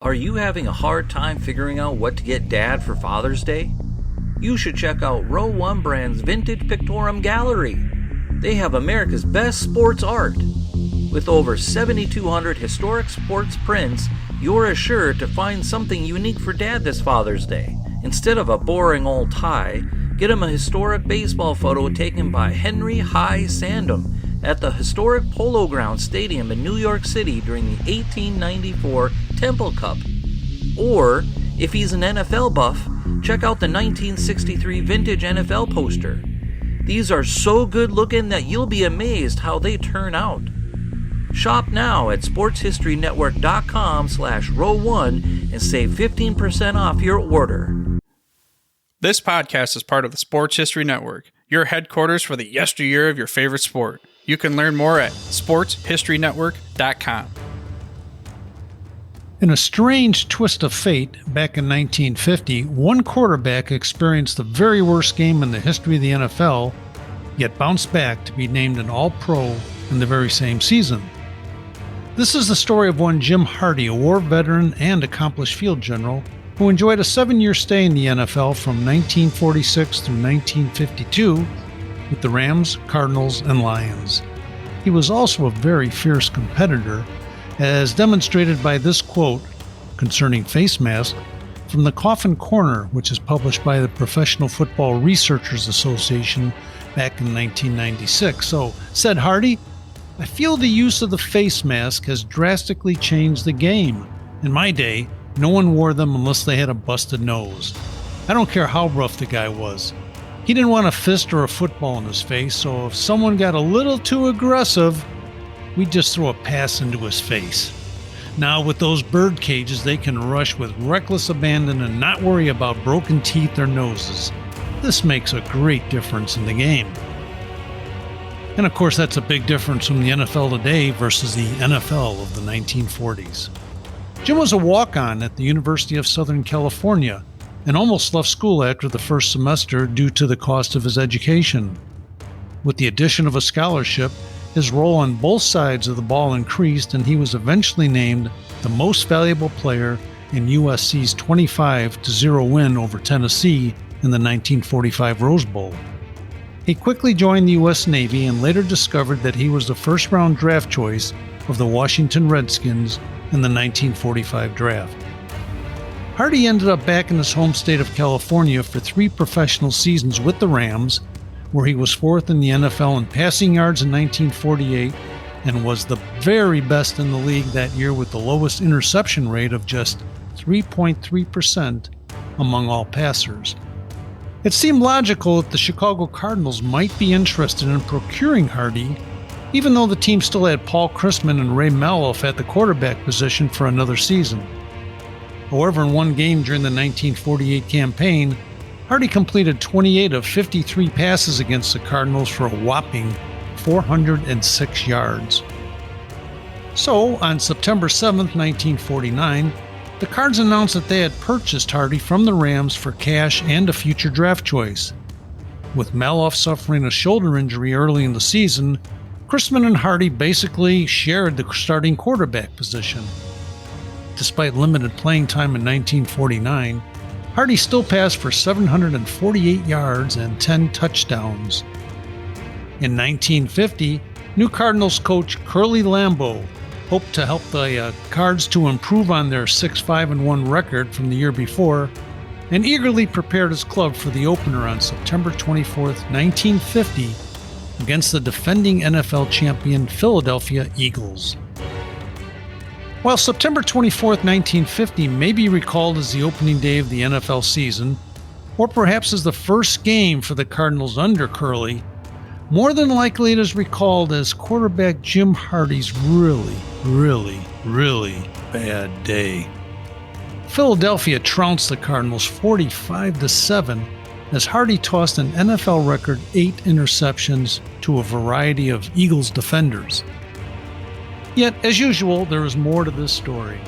Are you having a hard time figuring out what to get Dad for Father's Day? You should check out Row 1 Brand's Vintage Pictorum Gallery. They have America's best sports art. With over 7,200 historic sports prints, you're assured to find something unique for Dad this Father's Day. Instead of a boring old tie, get him a historic baseball photo taken by Henry High Sandham at the historic Polo Grounds Stadium in New York City during the 1894 Temple Cup. Or, if he's an NFL buff, check out the 1963 vintage NFL poster. These are so good looking that you'll be amazed how they turn out. Shop now at sportshistorynetwork.com/row1 and save 15% off your order. This podcast is part of the Sports History Network, your headquarters for the yesteryear of your favorite sport. You can learn more at sportshistorynetwork.com. In a strange twist of fate, back in 1950, one quarterback experienced the very worst game in the history of the NFL, yet bounced back to be named an All-Pro in the very same season. This is the story of one Jim Hardy, a war veteran and accomplished field general, who enjoyed a 7-year stay in the NFL from 1946 through 1952 with the Rams, Cardinals, and Lions. He was also a very fierce competitor, as demonstrated by this quote concerning face masks from the Coffin Corner, which is published by the Professional Football Researchers Association back in 1996. So, said Hardy, "I feel the use of the face mask has drastically changed the game. In my day, no one wore them unless they had a busted nose. I don't care how rough the guy was. He didn't want a fist or a football in his face, so if someone got a little too aggressive, we'd just throw a pass into his face. Now with those bird cages, they can rush with reckless abandon and not worry about broken teeth or noses. This makes a great difference in the game." And of course, that's a big difference from the NFL today versus the NFL of the 1940s. Jim was a walk-on at the University of Southern California and almost left school after the first semester due to the cost of his education. With the addition of a scholarship, his role on both sides of the ball increased, and he was eventually named the most valuable player in USC's 25-0 win over Tennessee in the 1945 Rose Bowl. He quickly joined the U.S. Navy and later discovered that he was the first-round draft choice of the Washington Redskins in the 1945 draft. Hardy ended up back in his home state of California for 3 professional seasons with the Rams, where he was 4th in the NFL in passing yards in 1948 and was the very best in the league that year with the lowest interception rate of just 3.3% among all passers. It seemed logical that the Chicago Cardinals might be interested in procuring Hardy, even though the team still had Paul Christman and Ray Maloff at the quarterback position for another season. However, in one game during the 1948 campaign, Hardy completed 28 of 53 passes against the Cardinals for a whopping 406 yards. So, on September 7, 1949, the Cards announced that they had purchased Hardy from the Rams for cash and a future draft choice. With Maloff suffering a shoulder injury early in the season, Christman and Hardy basically shared the starting quarterback position. Despite limited playing time in 1949, Hardy still passed for 748 yards and 10 touchdowns. In 1950, new Cardinals coach Curly Lambeau hoped to help the Cards to improve on their 6-5-1 record from the year before, and eagerly prepared his club for the opener on September 24, 1950, against the defending NFL champion Philadelphia Eagles. While September 24, 1950 may be recalled as the opening day of the NFL season, or perhaps as the first game for the Cardinals under Curly, more than likely it is recalled as quarterback Jim Hardy's really bad day. Philadelphia trounced the Cardinals 45-7 as Hardy tossed an NFL record 8 interceptions to a variety of Eagles defenders. Yet, as usual, there is more to this story.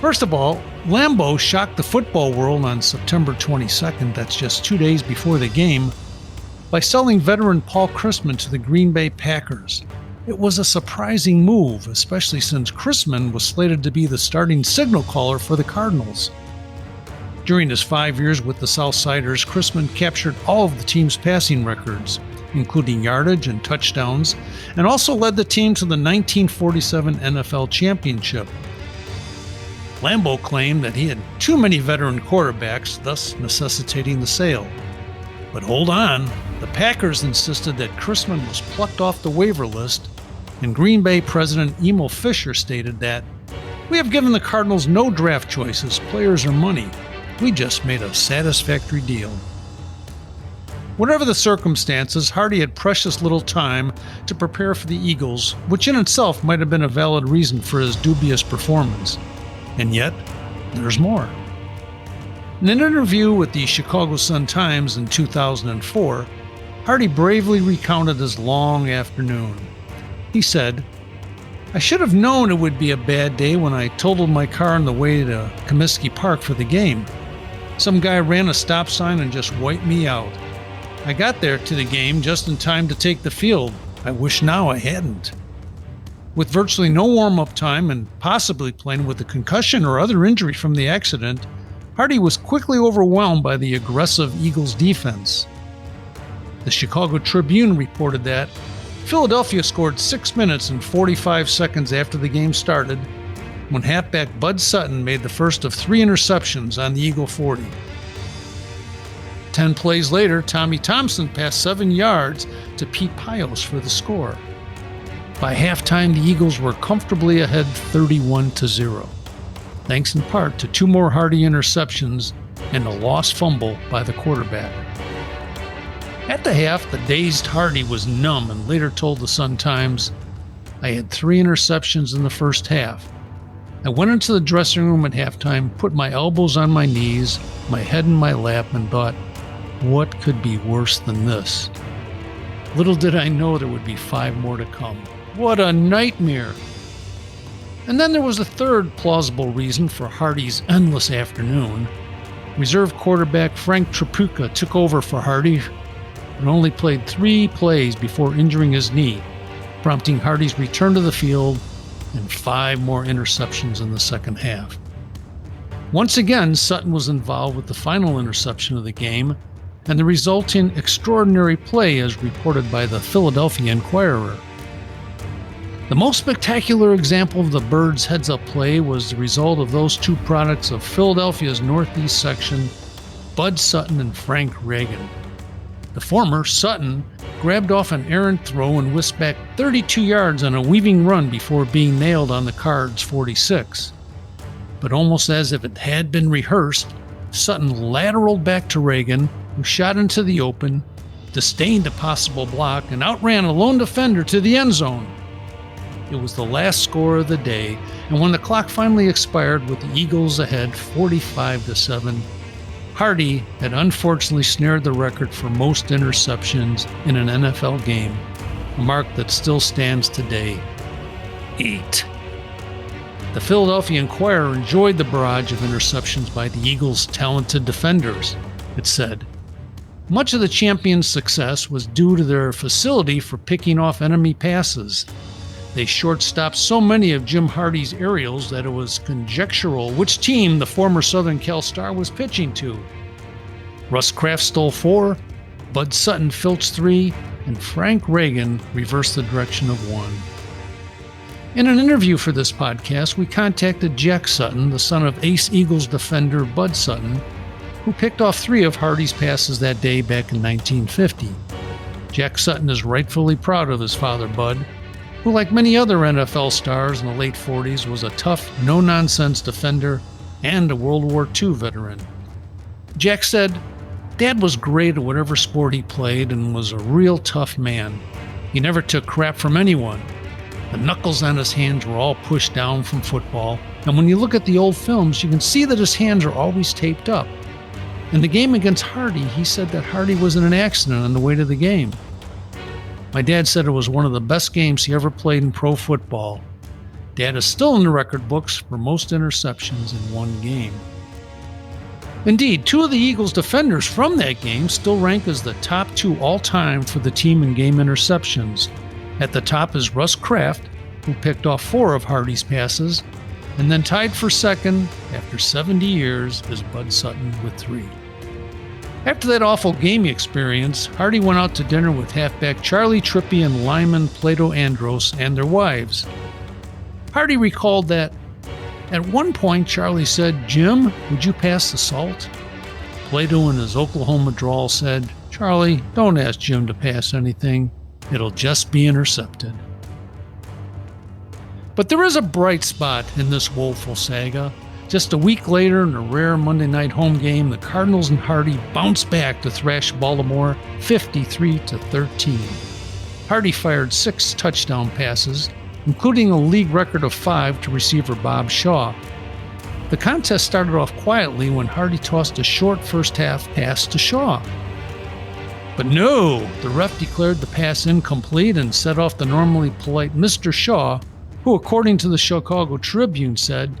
First of all, Lambeau shocked the football world on September 22nd, that's just 2 days before the game, by selling veteran Paul Christman to the Green Bay Packers. It was a surprising move, especially since Chrisman was slated to be the starting signal caller for the Cardinals. During his 5 years with the Southsiders, Chrisman captured all of the team's passing records, including yardage and touchdowns, and also led the team to the 1947 NFL Championship. Lambeau claimed that he had too many veteran quarterbacks, thus necessitating the sale. But hold on, the Packers insisted that Chrisman was plucked off the waiver list, and Green Bay president Emil Fisher stated that, "We have given the Cardinals no draft choices, players, or money. We just made a satisfactory deal." Whatever the circumstances, Hardy had precious little time to prepare for the Eagles, which in itself might have been a valid reason for his dubious performance. And yet, there's more. In an interview with the Chicago Sun-Times in 2004, Hardy bravely recounted his long afternoon. He said, "I should have known it would be a bad day when I totaled my car on the way to Comiskey Park for the game. Some guy ran a stop sign and just wiped me out. I got there to the game just in time to take the field. I wish now I hadn't." With virtually no warm-up time and possibly playing with a concussion or other injury from the accident, Hardy was quickly overwhelmed by the aggressive Eagles defense. The Chicago Tribune reported that Philadelphia scored 6 minutes and 45 seconds after the game started, when halfback Bud Sutton made the first of 3 interceptions on the Eagle 40. 10 plays later, Tommy Thompson passed 7 yards to Pete Pios for the score. By halftime, the Eagles were comfortably ahead 31-0, thanks in part to 2 more Hardy interceptions and a lost fumble by the quarterback. At the half, the dazed Hardy was numb and later told the Sun-Times, "I had 3 interceptions in the first half. I went into the dressing room at halftime, put my elbows on my knees, my head in my lap, and thought, what could be worse than this? Little did I know there would be 5 more to come. What a nightmare!" And then there was a third plausible reason for Hardy's endless afternoon. Reserve quarterback Frank Tripucka took over for Hardy and only played 3 plays before injuring his knee, prompting Hardy's return to the field and 5 more interceptions in the second half. Once again, Sutton was involved with the final interception of the game and the resulting extraordinary play as reported by the Philadelphia Inquirer. The most spectacular example of the Birds' heads-up play was the result of those 2 products of Philadelphia's northeast section, Bud Sutton and Frank Reagan. The former, Sutton, grabbed off an errant throw and whisked back 32 yards on a weaving run before being nailed on the Cards' 46. But almost as if it had been rehearsed, Sutton lateraled back to Reagan, who shot into the open, disdained a possible block, and outran a lone defender to the end zone. It was the last score of the day, and when the clock finally expired with the Eagles ahead 45-7, Hardy had unfortunately snared the record for most interceptions in an NFL game, a mark that still stands today: 8. The Philadelphia Inquirer enjoyed the barrage of interceptions by the Eagles' talented defenders. It said, "Much of the Champions' success was due to their facility for picking off enemy passes. They shortstopped so many of Jim Hardy's aerials that it was conjectural which team the former Southern Cal star was pitching to. Russ Kraft stole 4, Bud Sutton filched 3, and Frank Reagan reversed the direction of 1. In an interview for this podcast, we contacted Jack Sutton, the son of ace Eagles defender Bud Sutton, who picked off 3 of Hardy's passes that day back in 1950. Jack Sutton is rightfully proud of his father, Bud, who, like many other NFL stars in the late 40s, was a tough, no-nonsense defender and a World War II veteran. Jack said, "Dad was great at whatever sport he played and was a real tough man. He never took crap from anyone. The knuckles on his hands were all pushed down from football, and when you look at the old films, you can see that his hands are always taped up. In the game against Hardy, he said that Hardy was in an accident on the way to the game. My dad said it was one of the best games he ever played in pro football. Dad is still in the record books for most interceptions in one game." Indeed, 2 of the Eagles' defenders from that game still rank as the top 2 all-time for the team in game interceptions. At the top is Russ Kraft, who picked off 4 of Hardy's passes, and then tied for second after 70 years is Bud Sutton with 3. After that awful gaming experience, Hardy went out to dinner with halfback Charlie Trippi and lineman Plato Andros and their wives. Hardy recalled that, at one point Charlie said, "Jim, would you pass the salt?" Plato in his Oklahoma drawl said, "Charlie, don't ask Jim to pass anything. It'll just be intercepted." But there is a bright spot in this woeful saga. Just a week later, in a rare Monday night home game, the Cardinals and Hardy bounced back to thrash Baltimore 53-13. Hardy fired 6 touchdown passes, including a league record of 5 to receiver Bob Shaw. The contest started off quietly when Hardy tossed a short first-half pass to Shaw. But no, the ref declared the pass incomplete and set off the normally polite Mr. Shaw, who, according to the Chicago Tribune, said,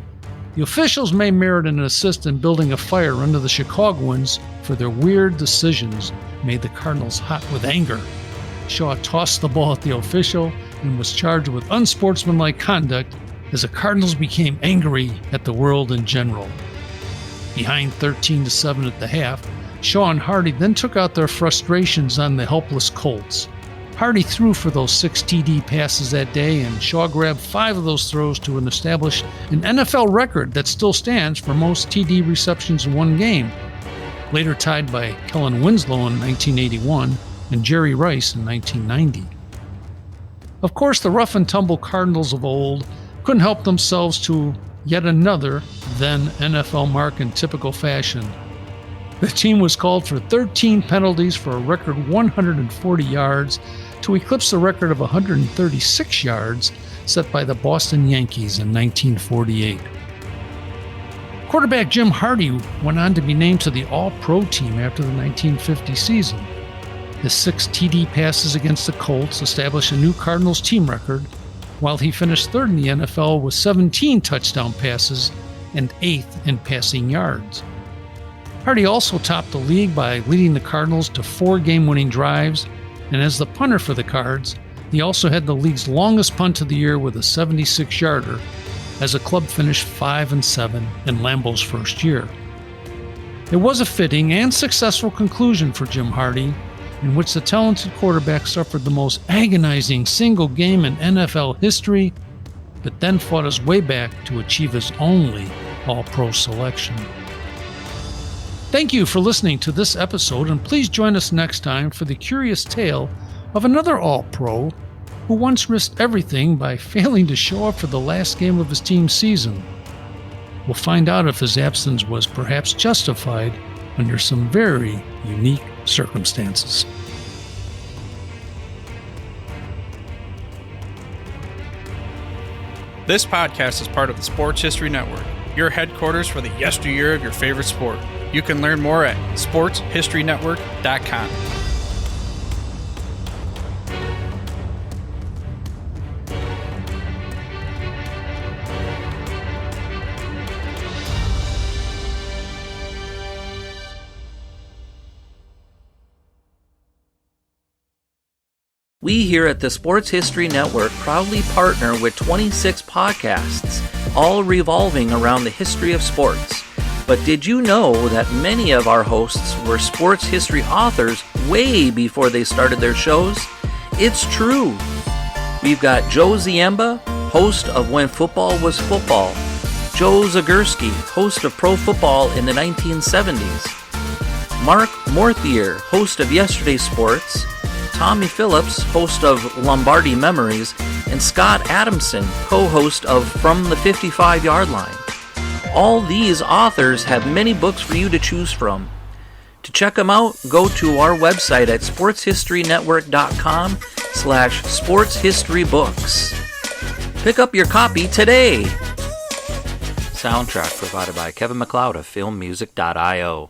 "The officials may merit an assist in building a fire under the Chicagoans for their weird decisions made the Cardinals hot with anger." Shaw tossed the ball at the official and was charged with unsportsmanlike conduct as the Cardinals became angry at the world in general. Behind 13-7 at the half, Shaw and Hardy then took out their frustrations on the helpless Colts. Hardy threw for those 6 TD passes that day, and Shaw grabbed 5 of those throws to establish an NFL record that still stands for most TD receptions in one game, later tied by Kellen Winslow in 1981 and Jerry Rice in 1990. Of course, the rough-and-tumble Cardinals of old couldn't help themselves to yet another then NFL mark in typical fashion. The team was called for 13 penalties for a record 140 yards to eclipse the record of 136 yards set by the Boston Yankees in 1948. Quarterback Jim Hardy went on to be named to the All-Pro team after the 1950 season. His 6 TD passes against the Colts established a new Cardinals team record, while he finished 3rd in the NFL with 17 touchdown passes and 8th in passing yards. Hardy also topped the league by leading the Cardinals to 4 game-winning drives, and as the punter for the Cards, he also had the league's longest punt of the year with a 76-yarder, as the club finished 5-7 in Lambeau's first year. It was a fitting and successful conclusion for Jim Hardy, in which the talented quarterback suffered the most agonizing single game in NFL history, but then fought his way back to achieve his only All-Pro selection. Thank you for listening to this episode, and please join us next time for the curious tale of another All-Pro who once risked everything by failing to show up for the last game of his team's season. We'll find out if his absence was perhaps justified under some very unique circumstances. This podcast is part of the Sports History Network, your headquarters for the yesteryear of your favorite sport. You can learn more at sportshistorynetwork.com. We here at the Sports History Network proudly partner with 26 podcasts, all revolving around the history of sports. But did you know that many of our hosts were sports history authors way before they started their shows? It's true. We've got Joe Ziemba, host of When Football Was Football, Joe Zagurski, host of Pro Football in the 1970s, Mark Morthier, host of Yesterday Sports, Tommy Phillips, host of Lombardi Memories, and Scott Adamson, co-host of From the 55-Yard Line. All these authors have many books for you to choose from. To check them out, go to our website at sportshistorynetwork.com/sportshistorybooks. Pick up your copy today. Soundtrack provided by Kevin MacLeod of filmmusic.io.